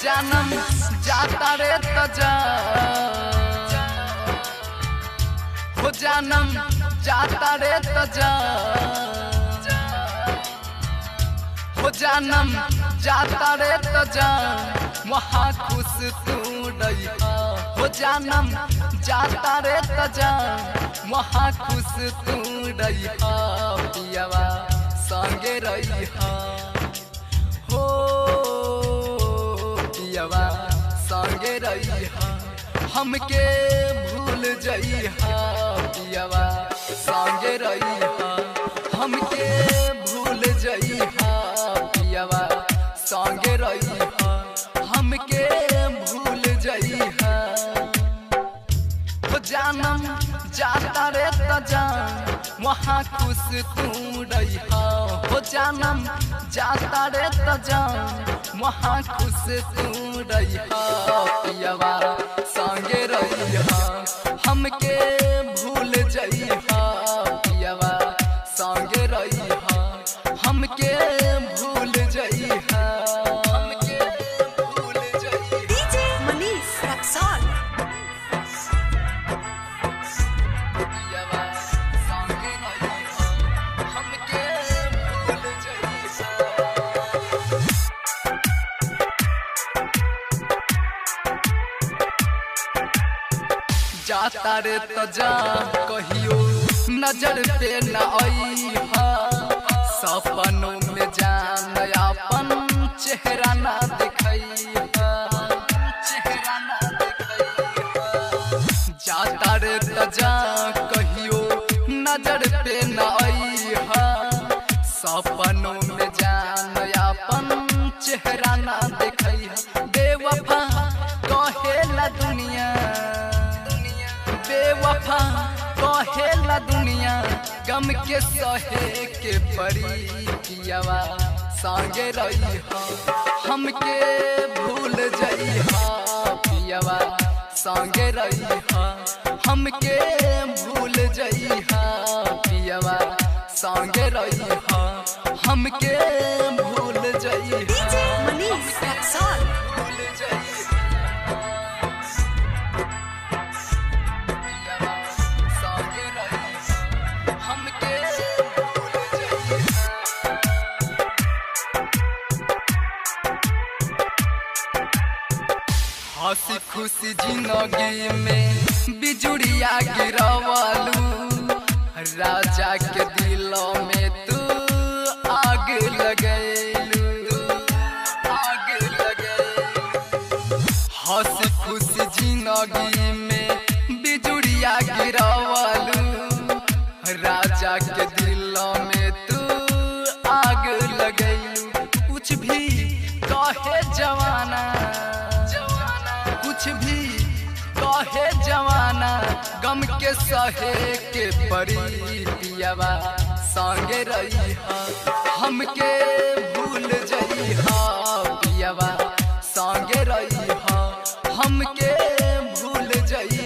जानम जाता रे तजा हो जानम जाता रे तजा हो जानम जाता रे तजा वहाँ खुश तू रहिहा हो जानम जाता रे तजा वहाँ खुश तू रहिहा पियावा संगे रहिहा हो पियावा संगे रहिहा हमके भूल जइहा पियावा संगे रहिहा हमके भूल जइहा पियावा संगे रहिहा हमके भूल जइहा हो जानम जाता रे तजा वहाँ खुश तू रहिहा हो जानम जाता रे तजा वहाँ खुश तू रहिहा पियावा संगे रहिहा हमके भूल जइहा पियावा संगे रहिहा हमके भूल जइहा हमके भूल जइहा डीजे मनीष रक्सौल पियावा संगे रहिहा हमके भूल जइहा जाता रे तजा कहियो नजर पे न आईहा सपनों में जान अपन चेहरा ना दिखैहा चेहरा ना दिखैहा जाता रे तजा कहियो नजर पे न आईहा सपनों में जान अपन चेहरा ना दिखैहा बेवफा कहेला दुनिया बेवफा कहेला दुनिया गम के सहे के परी पियावा संगे रहिहा हमके भूल जइहा पियावा संगे रहिहा हमके भूल जइहा पियावा संगे रहिहा हमके भूल जइहा डीजे मनीष रक्सौल भूल जइहा संगे रहिहा हमके भूल जइहा हंसी खुशी जिंदगी में बिजुड़िया गिरवालू राजा के दिलों में तू आग लगैलू आग लगैलू हंसी खुशी जिंदगी में बिजुड़िया गिरवालू राजा के दिलों में तू आग लगैलू कुछ भी कहे जवाना कुछ भी कहे जवाना गम के सहे के परी पियावा संगे रहिहा हमके भूल जइहा पियावा संगे रहिहा हमके भूल जइहा